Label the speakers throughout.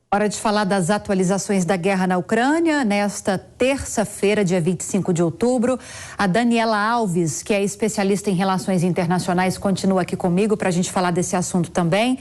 Speaker 1: Hora de falar das atualizações da guerra na Ucrânia. Nesta terça-feira, dia 25 de outubro, a Daniela Alves, que é especialista em relações internacionais, continua aqui comigo para a gente falar desse assunto também.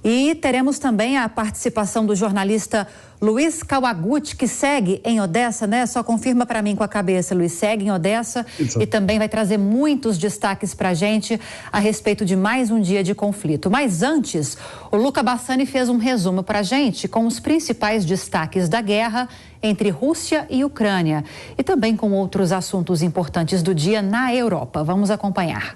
Speaker 1: E teremos também a participação do jornalista Luiz Kawaguchi, que segue em Odessa, né? Só confirma para mim com a cabeça, Luiz, segue em Odessa. Isso. E também vai trazer muitos destaques para a gente a respeito de mais um dia de conflito. Mas antes, o Luca Bassani fez um resumo para a gente com os principais destaques da guerra entre Rússia e Ucrânia e também com outros assuntos importantes do dia na Europa. Vamos acompanhar.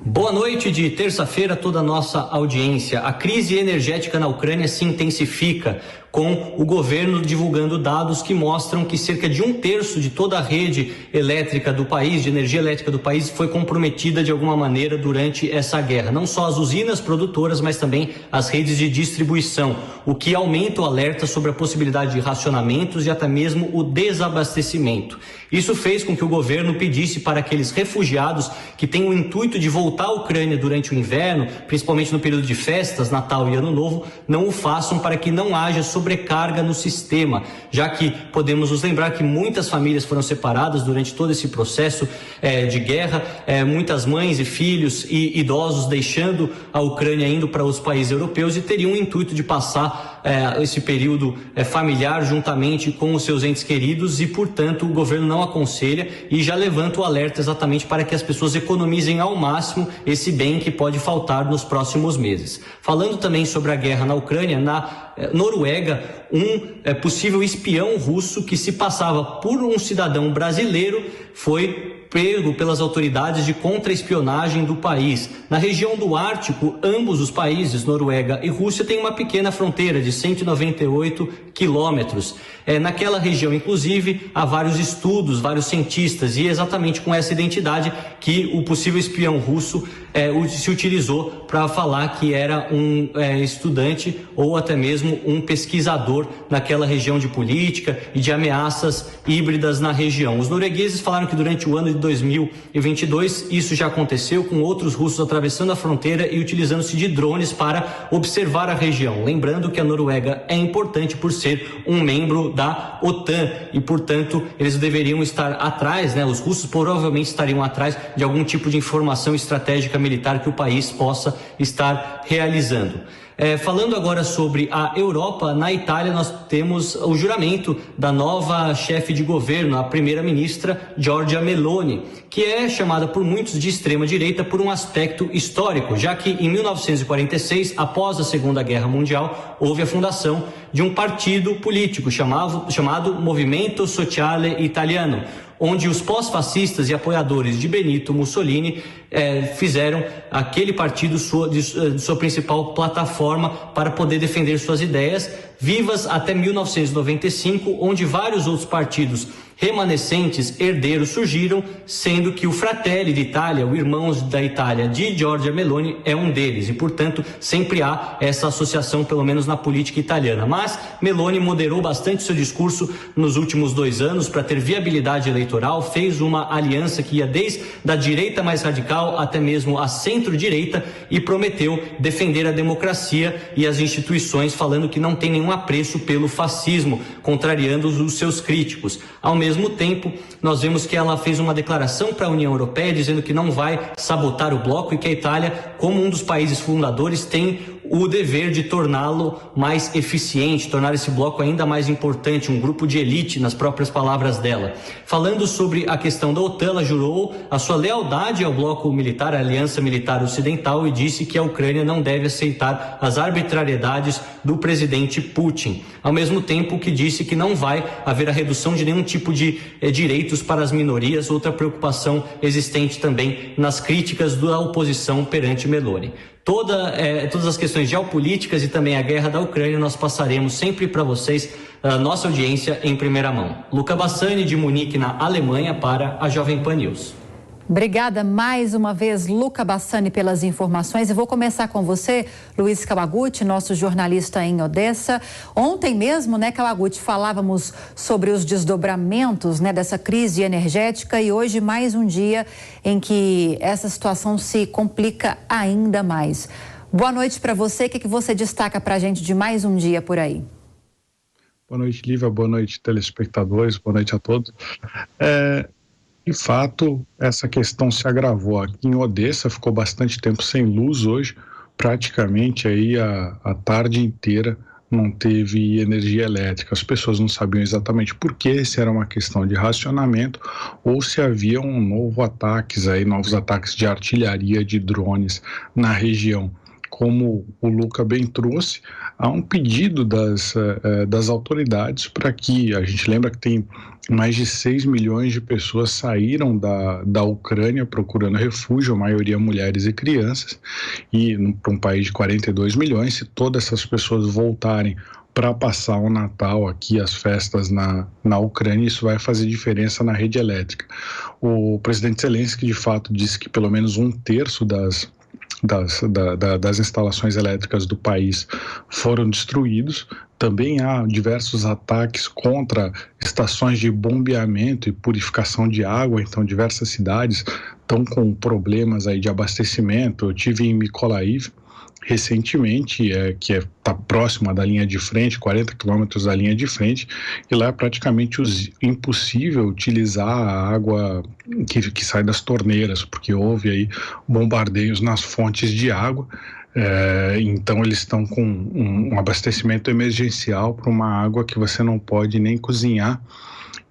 Speaker 2: Boa noite de terça-feira a toda a nossa audiência. A crise energética na Ucrânia se intensifica, com o governo divulgando dados que mostram que cerca de 1/3 de toda a rede elétrica do país, de energia elétrica do país, foi comprometida de alguma maneira durante essa guerra. Não só as usinas produtoras, mas também as redes de distribuição, o que aumenta o alerta sobre a possibilidade de racionamentos e até mesmo o desabastecimento. Isso fez com que o governo pedisse para aqueles refugiados que têm o intuito de voltar à Ucrânia durante o inverno, principalmente no período de festas, Natal e Ano Novo, não o façam para que não haja sobrecarga no sistema, já que podemos nos lembrar que muitas famílias foram separadas durante todo esse processo de guerra, muitas mães e filhos e idosos deixando a Ucrânia, indo para os países europeus e teriam o intuito de passar esse período familiar juntamente com os seus entes queridos e, portanto, o governo não aconselha e já levanta o alerta exatamente para que as pessoas economizem ao máximo esse bem que pode faltar nos próximos meses. Falando também sobre a guerra na Ucrânia, na Noruega, um possível espião russo que se passava por um cidadão brasileiro foi pego pelas autoridades de contra-espionagem do país. Na região do Ártico, ambos os países, Noruega e Rússia, têm uma pequena fronteira de 198 quilômetros. Naquela região, inclusive, há vários estudos, vários cientistas, e é exatamente com essa identidade que o possível espião russo se utilizou para falar que era um estudante ou até mesmo um pesquisador naquela região de política e de ameaças híbridas na região. Os noruegueses falaram que durante o ano de 2022 isso já aconteceu, com outros russos atravessando a fronteira e utilizando-se de drones para observar a região. Lembrando que a Noruega é importante por ser um membro da OTAN e, portanto, eles deveriam estar atrás, né? Os russos provavelmente estariam atrás de algum tipo de informação estratégica militar que o país possa estar realizando. Falando agora sobre a Europa, na Itália nós temos o juramento da nova chefe de governo, a primeira-ministra Giorgia Meloni, que é chamada por muitos de extrema-direita por um aspecto histórico, já que em 1946, após a Segunda Guerra Mundial, houve a fundação de um partido político chamado Movimento Sociale Italiano, onde os pós-fascistas e apoiadores de Benito Mussolini fizeram aquele partido sua principal plataforma para poder defender suas ideias, vivas até 1995, onde vários outros partidos remanescentes herdeiros surgiram, sendo que o Fratelli d'Italia, o Irmãos da Itália de Giorgia Meloni, é um deles e, portanto, sempre há essa associação, pelo menos na política italiana. Mas Meloni moderou bastante seu discurso nos últimos 2 anos para ter viabilidade eleitoral, fez uma aliança que ia desde a direita mais radical até mesmo a centro-direita e prometeu defender a democracia e as instituições, falando que não tem nenhum apreço pelo fascismo, contrariando os seus críticos. Ao mesmo tempo, nós vemos que ela fez uma declaração para a União Europeia dizendo que não vai sabotar o bloco e que a Itália, como um dos países fundadores, tem o dever de torná-lo mais eficiente, tornar esse bloco ainda mais importante, um grupo de elite, nas próprias palavras dela. Falando sobre a questão da OTAN, ela jurou a sua lealdade ao bloco militar, à Aliança Militar Ocidental, e disse que a Ucrânia não deve aceitar as arbitrariedades do presidente Putin. Ao mesmo tempo que disse que não vai haver a redução de nenhum tipo de direitos para as minorias, outra preocupação existente também nas críticas da oposição perante Meloni. Todas as questões geopolíticas e também a guerra da Ucrânia nós passaremos sempre para vocês, a nossa audiência em primeira mão. Luca Bassani, de Munique, na Alemanha, para a Jovem Pan News.
Speaker 1: Obrigada mais uma vez, Luca Bassani, pelas informações. Eu vou começar com você, Luiz Kawaguchi, nosso jornalista em Odessa. Ontem mesmo, né, Kawaguchi, falávamos sobre os desdobramentos, né, dessa crise energética e hoje mais um dia em que essa situação se complica ainda mais. Boa noite para você. O que você destaca para a gente de mais um dia por aí?
Speaker 3: Boa noite, Lívia. Boa noite, telespectadores. Boa noite a todos. De fato, essa questão se agravou. Aqui em Odessa ficou bastante tempo sem luz hoje. Praticamente aí a tarde inteira não teve energia elétrica. As pessoas não sabiam exatamente por quê, se era uma questão de racionamento ou se havia novos ataques de artilharia, de drones na região. Como o Luca bem trouxe, há um pedido das autoridades para que, a gente lembra que tem mais de 6 milhões de pessoas saíram da Ucrânia procurando refúgio, a maioria mulheres e crianças, e para um país de 42 milhões, se todas essas pessoas voltarem para passar o Natal aqui, as festas na Ucrânia, isso vai fazer diferença na rede elétrica. O presidente Zelensky, de fato, disse que pelo menos 1/3 das instalações elétricas do país foram destruídos. Também há diversos ataques contra estações de bombeamento e purificação de água, então diversas cidades estão com problemas aí de abastecimento. Eu tive em Mykolaiv recentemente, que está próxima da linha de frente, 40 quilômetros da linha de frente, e lá é praticamente impossível utilizar a água que sai das torneiras, porque houve aí bombardeios nas fontes de água. Então eles estão com um abastecimento emergencial para uma água que você não pode nem cozinhar.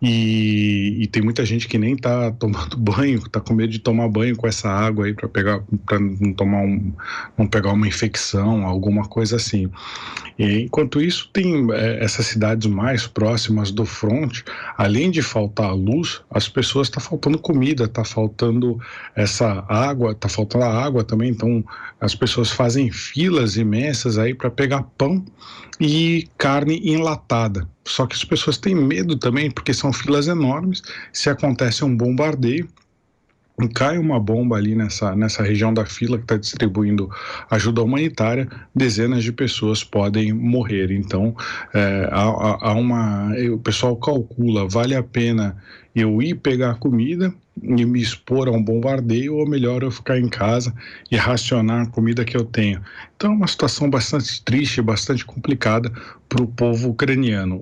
Speaker 3: E tem muita gente que nem está tomando banho, está com medo de tomar banho com essa água aí para não pegar uma infecção, alguma coisa assim. E, enquanto isso, tem essas cidades mais próximas do fronte, além de faltar luz, as pessoas está faltando comida, está faltando essa água, está faltando a água também. Então as pessoas fazem filas imensas aí para pegar pão e carne enlatada. Só que as pessoas têm medo também, porque são filas enormes. Se acontece um bombardeio, cai uma bomba ali nessa região da fila que está distribuindo ajuda humanitária, dezenas de pessoas podem morrer. Então, o pessoal calcula, vale a pena eu ir pegar comida e me expor a um bombardeio, ou melhor eu ficar em casa e racionar a comida que eu tenho. Então é uma situação bastante triste, bastante complicada para o povo ucraniano.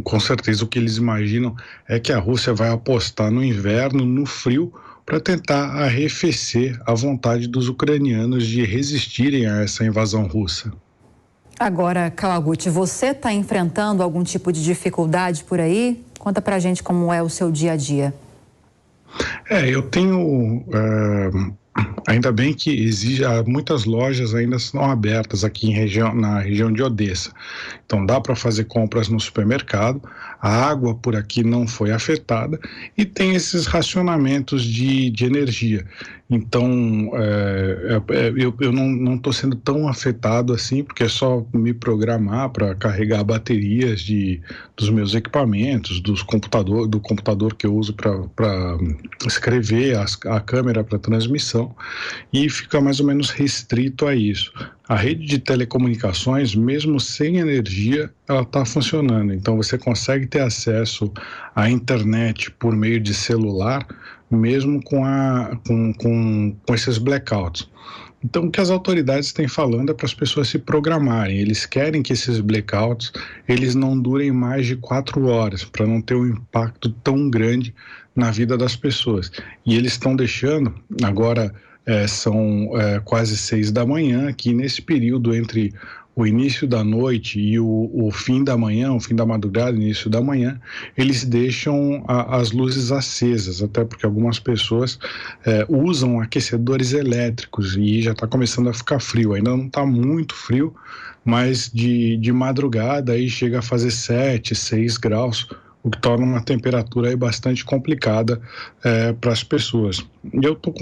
Speaker 3: Com certeza o que eles imaginam é que a Rússia vai apostar no inverno, no frio, para tentar arrefecer a vontade dos ucranianos de resistirem a essa invasão russa.
Speaker 1: Agora, Kawaguchi, você está enfrentando algum tipo de dificuldade por aí? Conta pra gente como é o seu dia a dia.
Speaker 3: Eu tenho... ainda bem que muitas lojas ainda estão abertas aqui na região de Odessa. Então dá para fazer compras no supermercado, a água por aqui não foi afetada e tem esses racionamentos de energia. Então eu não estou sendo tão afetado assim, porque é só me programar para carregar baterias dos meus equipamentos, do computador que eu uso para escrever, a câmera para transmissão, e fica mais ou menos restrito a isso. A rede de telecomunicações, mesmo sem energia, ela está funcionando. Então você consegue ter acesso à internet por meio de celular, mesmo com esses blackouts. Então o que as autoridades têm falando é para as pessoas se programarem. Eles querem que esses blackouts eles não durem mais de 4 horas, para não ter um impacto tão grande na vida das pessoas. E eles estão deixando, agora são quase 6 da manhã, aqui nesse período entre o início da noite e o fim da manhã, o fim da madrugada, início da manhã, eles deixam as luzes acesas, até porque algumas pessoas usam aquecedores elétricos e já está começando a ficar frio. Ainda não está muito frio, mas de madrugada aí chega a fazer 7, 6 graus, o que torna uma temperatura aí bastante complicada para as pessoas. E eu estou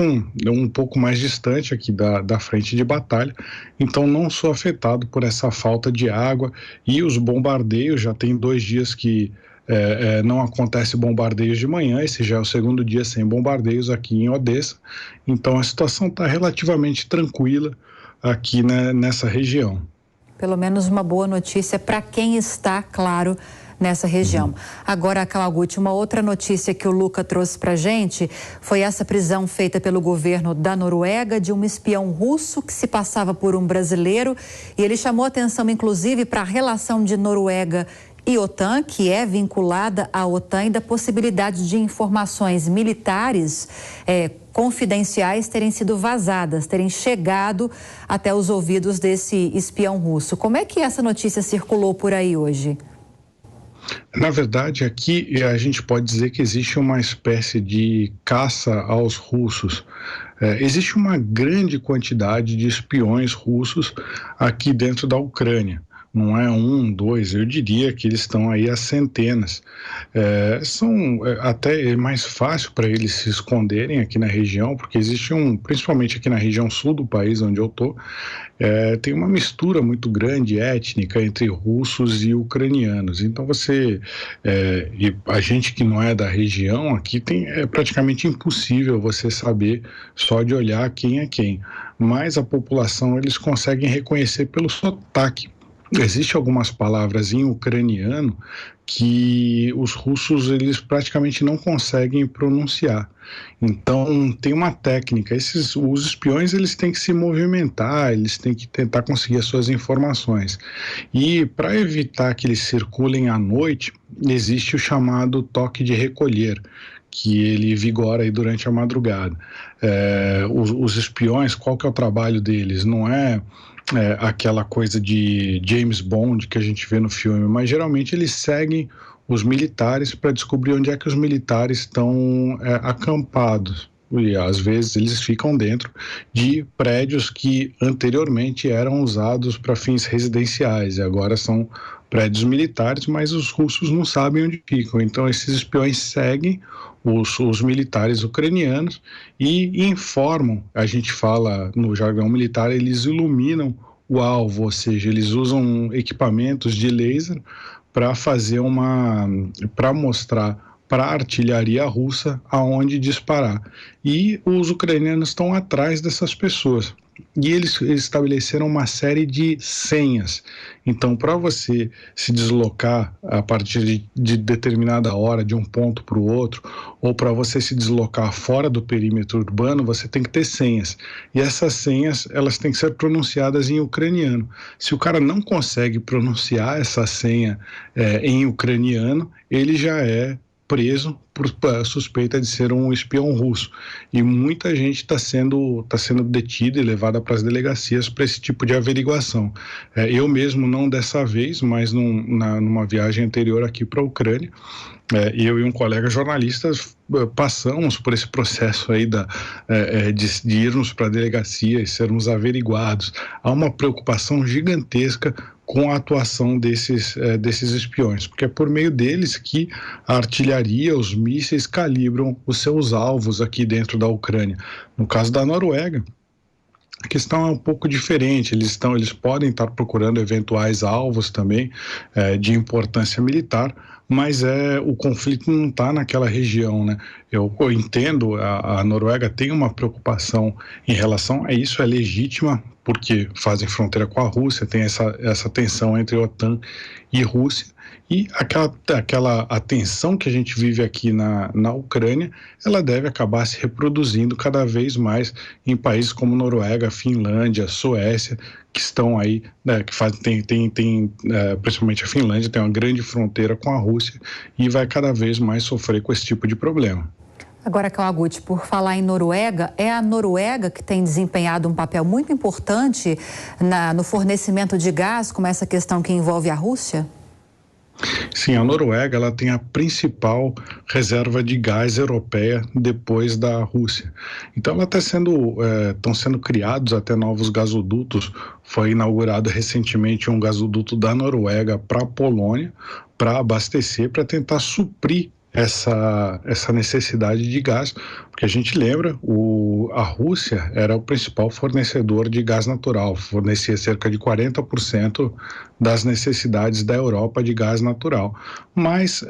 Speaker 3: um pouco mais distante aqui da frente de batalha, então não sou afetado por essa falta de água, e os bombardeios, já tem 2 dias que não acontece bombardeios de manhã, esse já é o 2º dia sem bombardeios aqui em Odessa, então a situação está relativamente tranquila aqui nessa região.
Speaker 1: Pelo menos uma boa notícia para quem está, claro, nessa região. Agora, Kawaguchi, uma outra notícia que o Luca trouxe pra gente foi essa prisão feita pelo governo da Noruega de um espião russo que se passava por um brasileiro, e ele chamou atenção inclusive para a relação de Noruega e OTAN, que é vinculada à OTAN, e da possibilidade de informações militares confidenciais terem sido vazadas, terem chegado até os ouvidos desse espião russo. Como é que essa notícia circulou por aí hoje?
Speaker 3: Na verdade, aqui a gente pode dizer que existe uma espécie de caça aos russos. Existe uma grande quantidade de espiões russos aqui dentro da Ucrânia. Não é um, dois, eu diria que eles estão aí a centenas. Até mais fácil para eles se esconderem aqui na região, porque existe principalmente aqui na região sul do país onde eu estou, tem uma mistura muito grande étnica entre russos e ucranianos. Então e a gente que não é da região aqui é praticamente impossível você saber só de olhar quem é quem. Mas a população eles conseguem reconhecer pelo sotaque. Existem algumas palavras em ucraniano que os russos eles praticamente não conseguem pronunciar. Então tem uma técnica. Os espiões eles têm que se movimentar, eles têm que tentar conseguir as suas informações. E para evitar que eles circulem à noite, existe o chamado toque de recolher, que ele vigora aí durante a madrugada. Os espiões, qual que é o trabalho deles? Não é aquela coisa de James Bond que a gente vê no filme, mas geralmente eles seguem os militares para descobrir onde é que os militares estão acampados. E às vezes eles ficam dentro de prédios que anteriormente eram usados para fins residenciais e agora são prédios militares, mas os russos não sabem onde ficam. Então esses espiões seguem os militares ucranianos e informam, a gente fala no jargão militar, eles iluminam o alvo, ou seja, eles usam equipamentos de laser para mostrar para a artilharia russa aonde disparar. E os ucranianos estão atrás dessas pessoas. E eles estabeleceram uma série de senhas. Então, para você se deslocar a partir de determinada hora de um ponto para o outro, ou para você se deslocar fora do perímetro urbano, você tem que ter senhas. E essas senhas, elas têm que ser pronunciadas em ucraniano. Se o cara não consegue pronunciar essa senha em ucraniano, ele já é preso por suspeita de ser um espião russo. E muita gente está sendo detida e levada para as delegacias para esse tipo de averiguação. Eu mesmo, não dessa vez, mas numa viagem anterior aqui para a Ucrânia, eu e um colega jornalista passamos por esse processo aí de irmos para a delegacia e sermos averiguados. Há uma preocupação gigantesca com a atuação desses espiões, porque é por meio deles que a artilharia, os mísseis calibram os seus alvos aqui dentro da Ucrânia. No caso da Noruega, a questão é um pouco diferente, eles podem estar procurando eventuais alvos também de importância militar, mas o conflito não está naquela região, né? Eu entendo, a Noruega tem uma preocupação em relação a isso, é legítima, porque fazem fronteira com a Rússia, tem essa tensão entre OTAN e Rússia, e a tensão que a gente vive aqui na Ucrânia, ela deve acabar se reproduzindo cada vez mais em países como Noruega, Finlândia, Suécia, que estão aí, né, principalmente a Finlândia, tem uma grande fronteira com a Rússia e vai cada vez mais sofrer com esse tipo de problema.
Speaker 1: Agora, Kawaguchi, por falar em Noruega, é a Noruega que tem desempenhado um papel muito importante no fornecimento de gás, como essa questão que envolve a Rússia?
Speaker 3: Sim, a Noruega ela tem a principal reserva de gás europeia depois da Rússia. Então ela estão sendo criados até novos gasodutos. Foi inaugurado recentemente um gasoduto da Noruega para a Polônia para abastecer, para tentar suprir essa necessidade de gás, porque a gente lembra, a Rússia era o principal fornecedor de gás natural, fornecia cerca de 40% das necessidades da Europa de gás natural, mas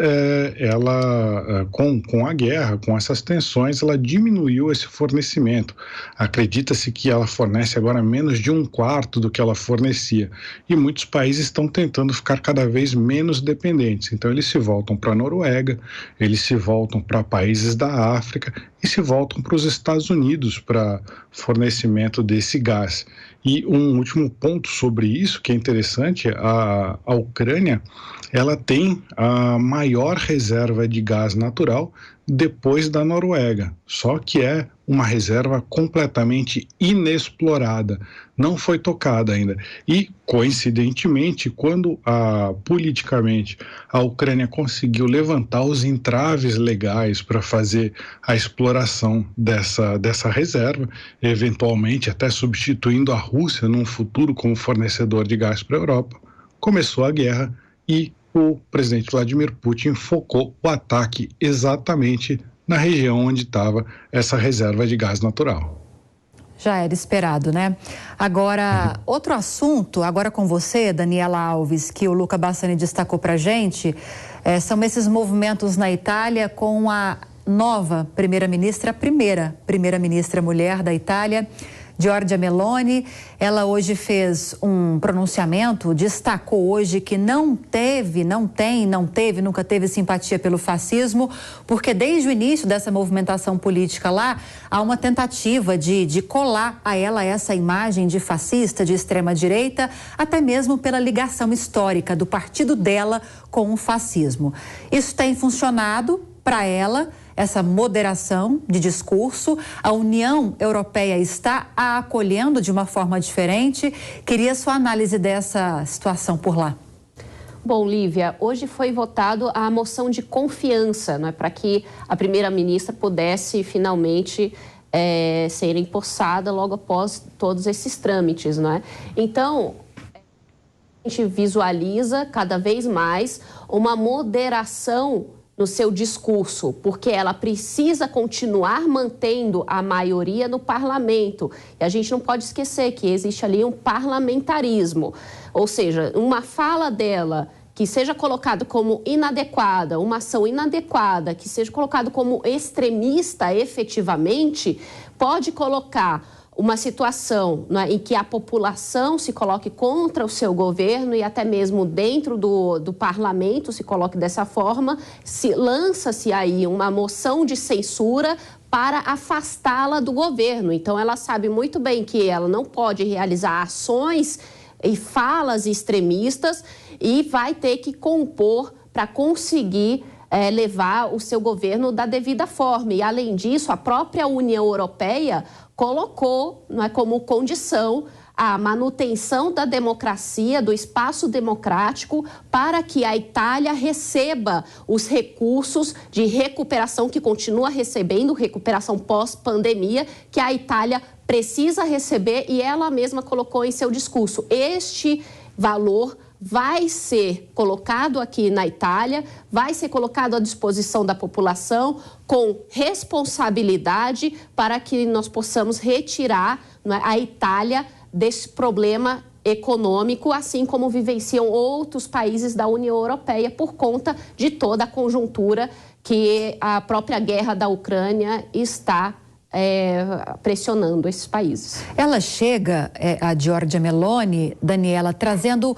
Speaker 3: ela, com a guerra, com essas tensões, ela diminuiu esse fornecimento. Acredita-se que ela fornece agora menos de 1/4 do que ela fornecia, e muitos países estão tentando ficar cada vez menos dependentes, então eles se voltam para a Noruega, eles se voltam para países da África e se voltam para os Estados Unidos cedidos para fornecimento desse gás. E um último ponto sobre isso, que é interessante, a Ucrânia, ela tem a maior reserva de gás natural depois da Noruega, só que é uma reserva completamente inexplorada, não foi tocada ainda. E, coincidentemente, quando politicamente a Ucrânia conseguiu levantar os entraves legais para fazer a exploração dessa reserva, eventualmente até substituindo a Rússia num futuro como fornecedor de gás para a Europa, começou a guerra e o presidente Vladimir Putin focou o ataque exatamente na região onde estava essa reserva de gás natural.
Speaker 1: Já era esperado, né? Agora, outro assunto, agora com você, Daniela Alves, que o Luca Bassani destacou para a gente, são esses movimentos na Itália com a nova primeira-ministra, a primeira primeira-ministra mulher da Itália, Giorgia Meloni. Ela hoje fez um pronunciamento, destacou hoje que nunca teve simpatia pelo fascismo, porque desde o início dessa movimentação política lá, há uma tentativa de colar a ela essa imagem de fascista, de extrema-direita, até mesmo pela ligação histórica do partido dela com o fascismo. Isso tem funcionado para ela, essa moderação de discurso. A União Europeia está a acolhendo de uma forma diferente. Queria sua análise dessa situação por lá.
Speaker 4: Bom, Lívia, hoje foi votado a moção de confiança, não é, para que a primeira-ministra pudesse finalmente ser empossada logo após todos esses trâmites, não é? Então, a gente visualiza cada vez mais uma moderação no seu discurso, porque ela precisa continuar mantendo a maioria no parlamento. E a gente não pode esquecer que existe ali um parlamentarismo, ou seja, uma fala dela que seja colocada como inadequada, uma ação inadequada, que seja colocada como extremista efetivamente, pode colocar uma situação, né, em que a população se coloque contra o seu governo e até mesmo dentro do parlamento se coloque dessa forma, lança-se aí uma moção de censura para afastá-la do governo. Então, ela sabe muito bem que ela não pode realizar ações e falas extremistas e vai ter que compor para conseguir levar o seu governo da devida forma. E, além disso, a própria União Europeia colocou, não é, como condição a manutenção da democracia, do espaço democrático, para que a Itália receba os recursos de recuperação, que continua recebendo, recuperação pós-pandemia, que a Itália precisa receber, e ela mesma colocou em seu discurso. Este valor vai ser colocado aqui na Itália, vai ser colocado à disposição da população com responsabilidade para que nós possamos retirar, não é, a Itália desse problema econômico, assim como vivenciam outros países da União Europeia por conta de toda a conjuntura que a própria guerra da Ucrânia está pressionando esses países.
Speaker 1: Ela chega, a Giorgia Meloni, Daniela, trazendo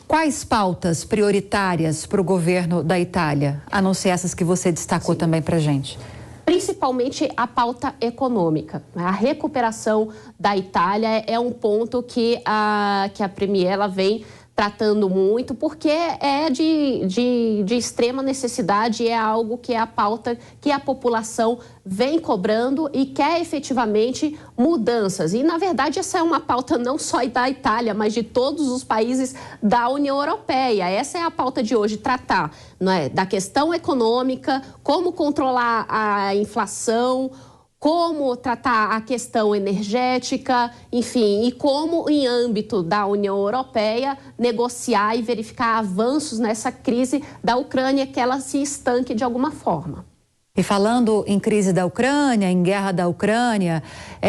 Speaker 1: quais pautas prioritárias para o governo da Itália, a não ser essas que você destacou também para a gente?
Speaker 4: Principalmente a pauta econômica. A recuperação da Itália é um ponto que a Premier ela vem tratando muito, porque é de extrema necessidade, é algo que é a pauta que a população vem cobrando e quer efetivamente mudanças. E, na verdade, essa é uma pauta não só da Itália, mas de todos os países da União Europeia. Essa é a pauta de hoje, tratar, não é, da questão econômica, como controlar a inflação, como tratar a questão energética, enfim, e como, em âmbito da União Europeia, negociar e verificar avanços nessa crise da Ucrânia, que ela se estanque de alguma forma.
Speaker 1: E falando em crise da Ucrânia, em guerra da Ucrânia,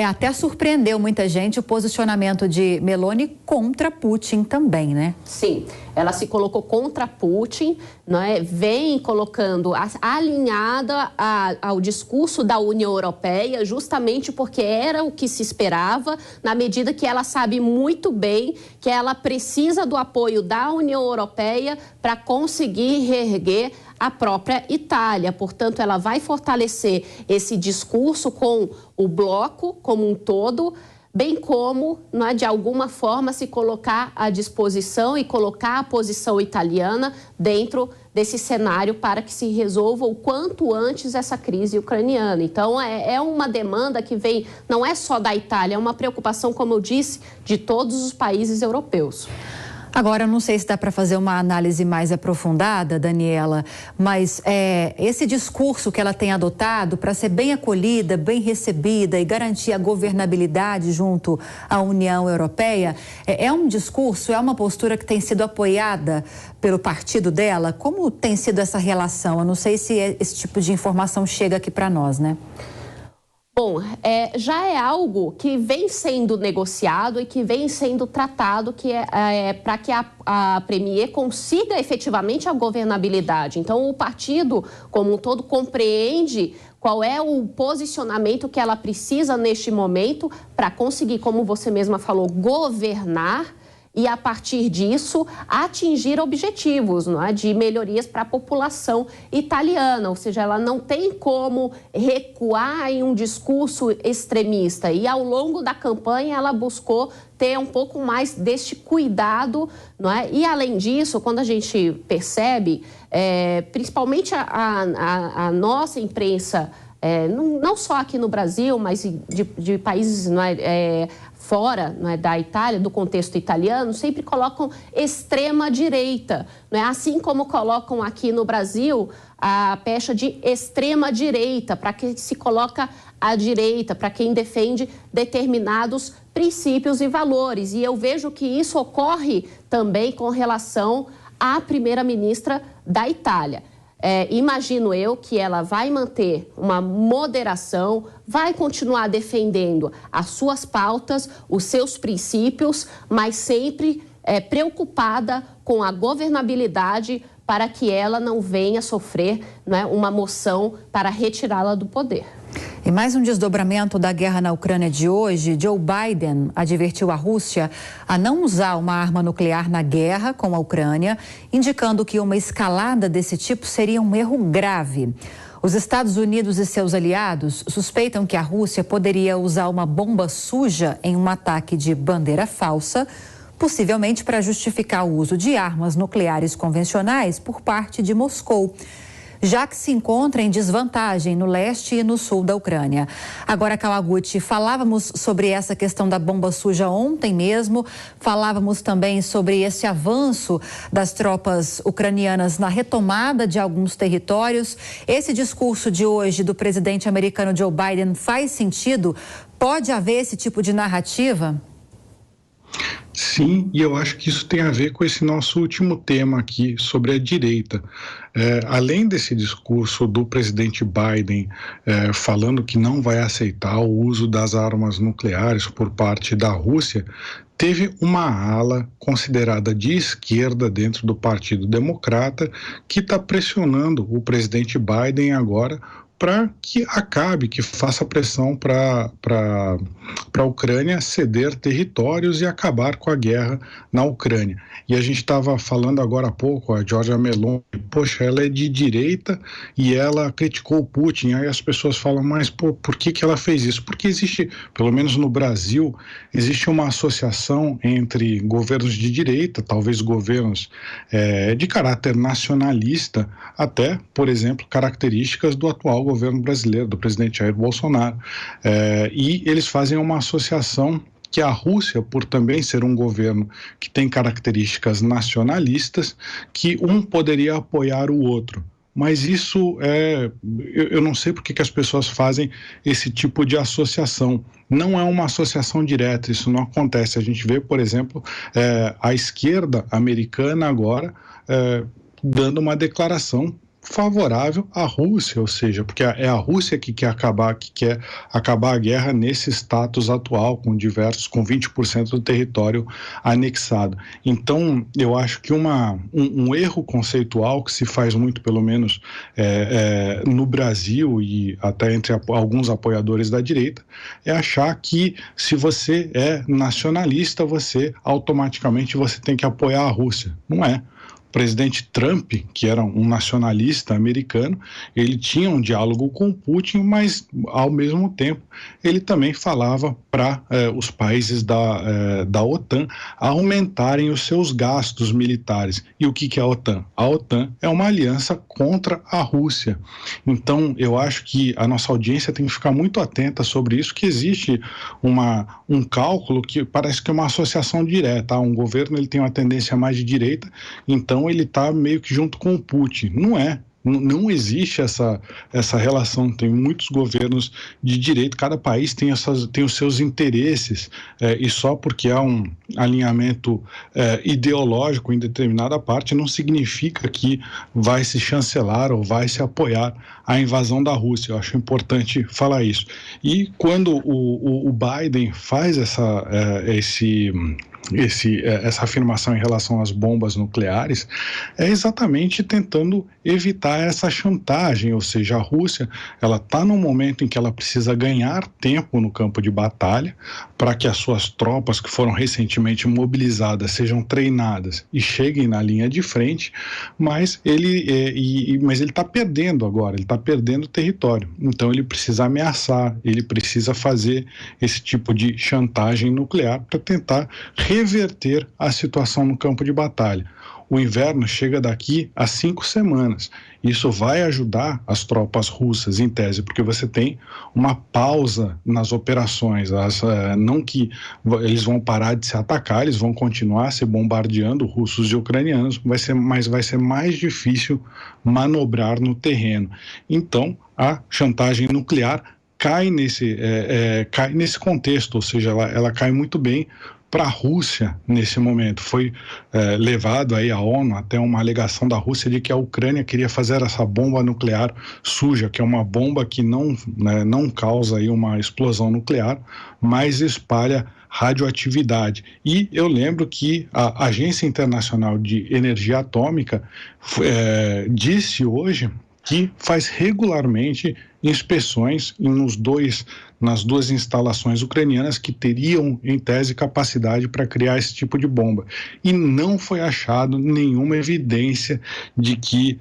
Speaker 1: até surpreendeu muita gente o posicionamento de Meloni contra Putin também, né?
Speaker 4: Sim, ela se colocou contra Putin, não é? Vem colocando alinhada ao discurso da União Europeia, justamente porque era o que se esperava, na medida que ela sabe muito bem que ela precisa do apoio da União Europeia para conseguir reerguer a própria Itália. Portanto, ela vai fortalecer esse discurso com o bloco como um todo, bem como, de alguma forma, se colocar à disposição e colocar a posição italiana dentro desse cenário para que se resolva o quanto antes essa crise ucraniana. Então, é uma demanda que vem, não é só da Itália, é uma preocupação, como eu disse, de todos os países europeus.
Speaker 1: Agora, não sei se dá para fazer uma análise mais aprofundada, Daniela, mas esse discurso que ela tem adotado para ser bem acolhida, bem recebida e garantir a governabilidade junto à União Europeia, é um discurso, é uma postura que tem sido apoiada pelo partido dela? Como tem sido essa relação? Eu não sei se esse tipo de informação chega aqui para nós, né?
Speaker 4: Bom, já é algo que vem sendo negociado e que vem sendo tratado, que para que a Premier consiga efetivamente a governabilidade. Então, o partido como um todo compreende qual é o posicionamento que ela precisa neste momento para conseguir, como você mesma falou, governar e, a partir disso, atingir objetivos, de melhorias para a população italiana. Ou seja, ela não tem como recuar em um discurso extremista. E, ao longo da campanha, ela buscou ter um pouco mais deste cuidado. E, além disso, quando a gente percebe, principalmente a nossa imprensa, não só aqui no Brasil, mas de países fora da Itália, do contexto italiano, sempre colocam extrema-direita. Assim como colocam aqui no Brasil a pecha de extrema-direita, para que se coloca a direita, para quem defende determinados princípios e valores. E eu vejo que isso ocorre também com relação à primeira-ministra da Itália. Imagino eu que ela vai manter uma moderação, vai continuar defendendo as suas pautas, os seus princípios, mas sempre preocupada com a governabilidade para que ela não venha sofrer uma moção para retirá-la do poder.
Speaker 1: E mais um desdobramento da guerra na Ucrânia de hoje. Joe Biden advertiu a Rússia a não usar uma arma nuclear na guerra com a Ucrânia, indicando que uma escalada desse tipo seria um erro grave. Os Estados Unidos e seus aliados suspeitam que a Rússia poderia usar uma bomba suja em um ataque de bandeira falsa, possivelmente para justificar o uso de armas nucleares convencionais por parte de Moscou, já que se encontra em desvantagem no leste e no sul da Ucrânia. Agora, Kawaguchi, falávamos sobre essa questão da bomba suja ontem mesmo, falávamos também sobre esse avanço das tropas ucranianas na retomada de alguns territórios. Esse discurso de hoje do presidente americano Joe Biden faz sentido? Pode haver esse tipo de narrativa?
Speaker 3: Sim, e eu acho que isso tem a ver com esse nosso último tema aqui sobre a direita. Além desse discurso do presidente Biden falando que não vai aceitar o uso das armas nucleares por parte da Rússia, teve uma ala considerada de esquerda dentro do Partido Democrata que está pressionando o presidente Biden agora para que acabe, que faça pressão para a Ucrânia ceder territórios e acabar com a guerra na Ucrânia. E a gente estava falando agora há pouco, a Giorgia Meloni, poxa, ela é de direita e ela criticou o Putin. Aí as pessoas falam, mas por que ela fez isso? Porque existe, pelo menos no Brasil, existe uma associação entre governos de direita, talvez governos de caráter nacionalista, até, por exemplo, características do atual governo brasileiro, do presidente Jair Bolsonaro, e eles fazem uma associação que a Rússia, por também ser um governo que tem características nacionalistas, que um poderia apoiar o outro. Mas isso eu não sei por que as pessoas fazem esse tipo de associação. Não é uma associação direta, isso não acontece. A gente vê, por exemplo, a esquerda americana agora dando uma declaração favorável à Rússia, ou seja, porque é a Rússia que quer acabar a guerra nesse status atual, com 20% do território anexado. Então, eu acho que um erro conceitual que se faz muito, pelo menos no Brasil e até entre alguns apoiadores da direita, é achar que se você é nacionalista, automaticamente você tem que apoiar a Rússia. Não é. presidente Trump, que era um nacionalista americano, ele tinha um diálogo com Putin, mas ao mesmo tempo ele também falava para os países da OTAN aumentarem os seus gastos militares. E o que é a OTAN? A OTAN é uma aliança contra a Rússia. Então, eu acho que a nossa audiência tem que ficar muito atenta sobre isso, que existe um cálculo que parece que é uma associação direta. Um governo ele tem uma tendência mais de direita, então ele está meio que junto com o Putin. Não é. Não existe essa relação. Tem muitos governos de direita, cada país tem os seus interesses, e só porque há um alinhamento ideológico em determinada parte não significa que vai se chancelar ou vai se apoiar a invasão da Rússia. Eu acho importante falar isso. E quando o Biden faz essa afirmação em relação às bombas nucleares, é exatamente tentando evitar essa chantagem, ou seja, a Rússia ela está num momento em que ela precisa ganhar tempo no campo de batalha para que as suas tropas que foram recentemente mobilizadas sejam treinadas e cheguem na linha de frente, mas ele está perdendo agora, ele está perdendo território, então ele precisa ameaçar, ele precisa fazer esse tipo de chantagem nuclear para tentar reverter a situação no campo de batalha. O inverno chega daqui a 5 semanas. Isso vai ajudar as tropas russas, em tese, porque você tem uma pausa nas operações. Não que eles vão parar de se atacar, eles vão continuar se bombardeando, russos e ucranianos, mas vai ser mais difícil manobrar no terreno. Então, a chantagem nuclear cai nesse contexto, ou seja, ela cai muito bem para a Rússia nesse momento. Foi levado aí a ONU até uma alegação da Rússia de que a Ucrânia queria fazer essa bomba nuclear suja, que é uma bomba que não causa aí uma explosão nuclear, mas espalha radioatividade. E eu lembro que a Agência Internacional de Energia Atômica disse hoje que faz regularmente inspeções nas duas instalações ucranianas que teriam, em tese, capacidade para criar esse tipo de bomba. E não foi achado nenhuma evidência de que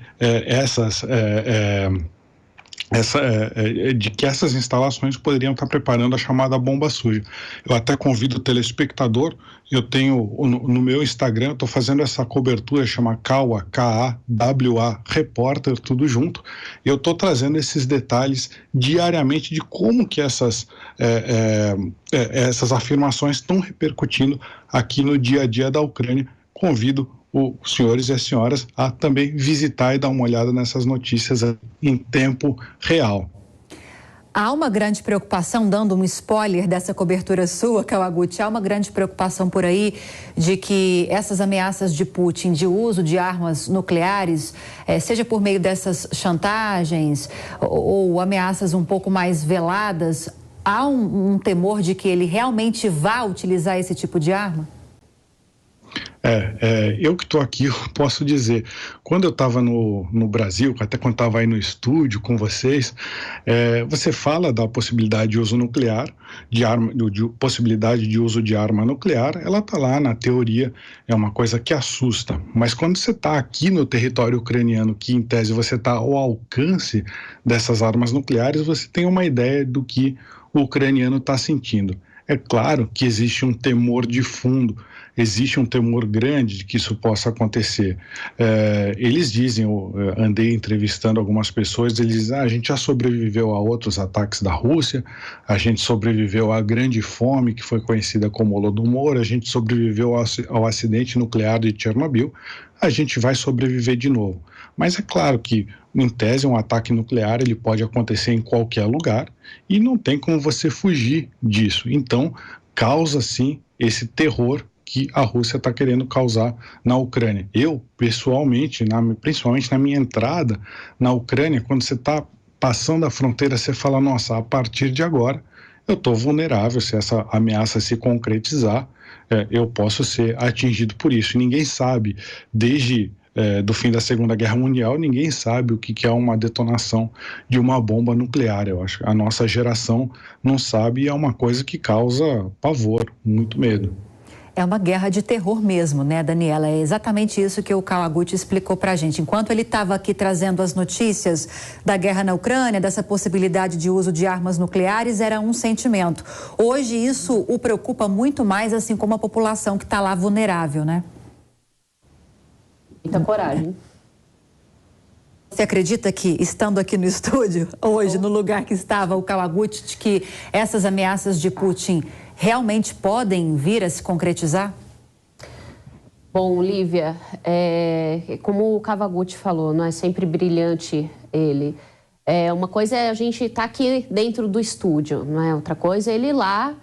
Speaker 3: de que essas instalações poderiam estar preparando a chamada bomba suja. Eu até convido o telespectador, eu tenho no meu Instagram, eu estou fazendo essa cobertura, chama KAWA, K-A-W-A, repórter, tudo junto, e eu estou trazendo esses detalhes diariamente de como que essas afirmações estão repercutindo aqui no dia a dia da Ucrânia. Convido os senhores e as senhoras a também visitar e dar uma olhada nessas notícias em tempo real.
Speaker 1: Há uma grande preocupação, dando um spoiler dessa cobertura sua, Kawaguchi, há uma grande preocupação por aí de que essas ameaças de Putin de uso de armas nucleares, seja por meio dessas chantagens ou ameaças um pouco mais veladas, há um temor de que ele realmente vá utilizar esse tipo de arma?
Speaker 3: Eu que estou aqui, eu posso dizer, quando eu estava no Brasil, até quando estava aí no estúdio com vocês, você fala da possibilidade de uso nuclear, de possibilidade de uso de arma nuclear, ela está lá na teoria, é uma coisa que assusta, mas quando você está aqui no território ucraniano, que em tese você está ao alcance dessas armas nucleares, você tem uma ideia do que o ucraniano está sentindo. É claro que existe um temor de fundo, existe um temor grande de que isso possa acontecer. Eles dizem, eu andei entrevistando algumas pessoas, eles dizem, a gente já sobreviveu a outros ataques da Rússia, a gente sobreviveu à grande fome, que foi conhecida como Holodomor, a gente sobreviveu ao acidente nuclear de Chernobyl, a gente vai sobreviver de novo. Mas é claro que, em tese, um ataque nuclear ele pode acontecer em qualquer lugar e não tem como você fugir disso. Então, causa sim esse terror que a Rússia está querendo causar na Ucrânia. Eu, pessoalmente, principalmente na minha entrada na Ucrânia, quando você está passando a fronteira, você fala, nossa, a partir de agora eu estou vulnerável, se essa ameaça se concretizar, eu posso ser atingido por isso. E ninguém sabe, desde do fim da Segunda Guerra Mundial, ninguém sabe o que é uma detonação de uma bomba nuclear. Eu acho que a nossa geração não sabe e é uma coisa que causa pavor, muito medo.
Speaker 1: é uma guerra de terror mesmo, né, Daniela? É exatamente isso que o Kawaguchi explicou para a gente. Enquanto ele estava aqui trazendo as notícias da guerra na Ucrânia, dessa possibilidade de uso de armas nucleares, era um sentimento. Hoje isso o preocupa muito mais, assim como a população que está lá vulnerável, né?
Speaker 4: Muita coragem.
Speaker 1: Você acredita que, estando aqui no estúdio, hoje, no lugar que estava o Kawaguchi, de que essas ameaças de Putin realmente podem vir a se concretizar?
Speaker 4: Bom, Lívia, como o Kawaguchi falou, não é sempre brilhante ele. Uma coisa é a gente estar aqui dentro do estúdio, não é? Outra coisa é ele ir lá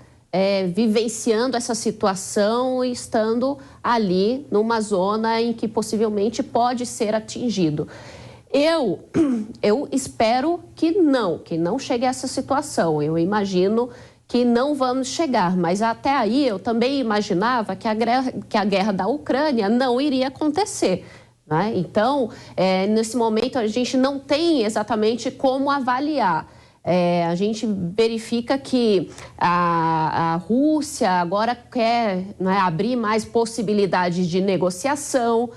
Speaker 4: vivenciando essa situação e estando ali numa zona em que possivelmente pode ser atingido. Eu espero que não chegue a essa situação. Eu imagino que não vamos chegar, mas até aí eu também imaginava que a guerra da Ucrânia não iria acontecer, né? Então, nesse momento, a gente não tem exatamente como avaliar. A gente verifica que a Rússia agora quer, né, abrir mais possibilidades de negociação.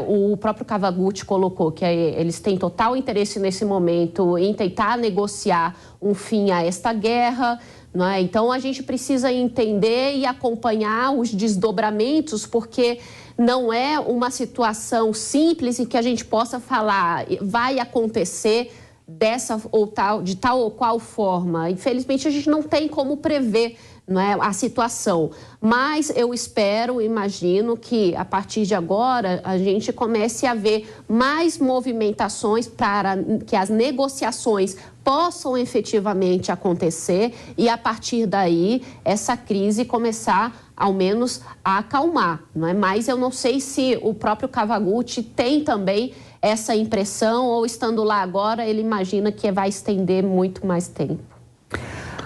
Speaker 4: O próprio Kawaguchi colocou que eles têm total interesse nesse momento em tentar negociar um fim a esta guerra. Então, a gente precisa entender e acompanhar os desdobramentos, porque não é uma situação simples em que a gente possa falar vai acontecer de tal ou qual forma. Infelizmente, a gente não tem como prever, não é, a situação, mas eu imagino que a partir de agora a gente comece a ver mais movimentações para que as negociações possam efetivamente acontecer e a partir daí essa crise começar ao menos a acalmar, não é? Mas eu não sei se o próprio Kawaguchi tem também essa impressão ou estando lá agora ele imagina que vai estender muito mais tempo.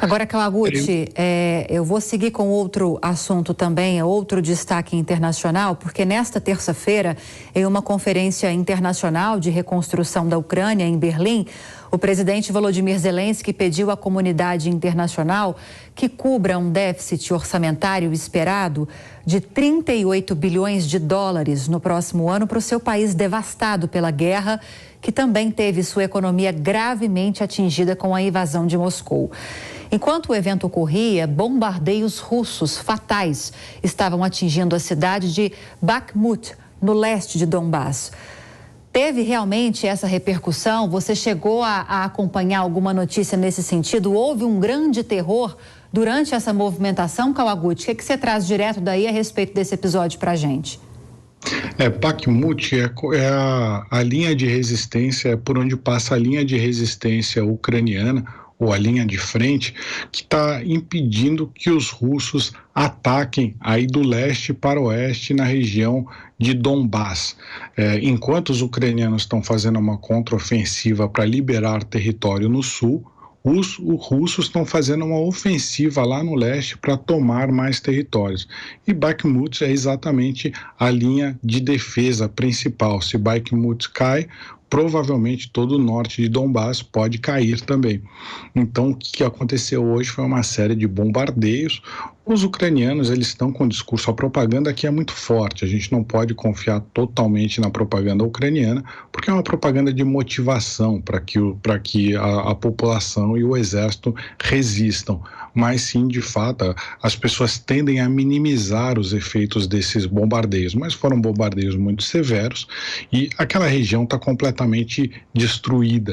Speaker 1: Agora, Kawaguchi, eu vou seguir com outro assunto também, outro destaque internacional, porque nesta terça-feira, em uma conferência internacional de reconstrução da Ucrânia, em Berlim, o presidente Volodymyr Zelensky pediu à comunidade internacional que cubra um déficit orçamentário esperado de 38 bilhões de dólares no próximo ano para o seu país devastado pela guerra, que também teve sua economia gravemente atingida com a invasão de Moscou. Enquanto o evento ocorria, bombardeios russos fatais estavam atingindo a cidade de Bakhmut, no leste de Donbass. Teve realmente essa repercussão? Você chegou a acompanhar alguma notícia nesse sentido? Houve um grande terror durante essa movimentação, Kawaguchi? O que você traz direto daí a respeito desse episódio para a gente?
Speaker 3: Bakhmut é a linha de resistência, por onde passa a linha de resistência ucraniana, ou a linha de frente, que está impedindo que os russos ataquem aí do leste para o oeste na região de Donbass. Enquanto os ucranianos estão fazendo uma contraofensiva para liberar território no sul, os russos estão fazendo uma ofensiva lá no leste para tomar mais territórios. E Bakhmut é exatamente a linha de defesa principal. Se Bakhmut cai, provavelmente todo o norte de Donbass pode cair também. Então, o que aconteceu hoje foi uma série de bombardeios. Os ucranianos, eles estão com o discurso, a propaganda aqui é muito forte, a gente não pode confiar totalmente na propaganda ucraniana, porque é uma propaganda de motivação para que a população e o exército resistam. Mas sim, de fato, as pessoas tendem a minimizar os efeitos desses bombardeios, mas foram bombardeios muito severos e aquela região está completamente destruída.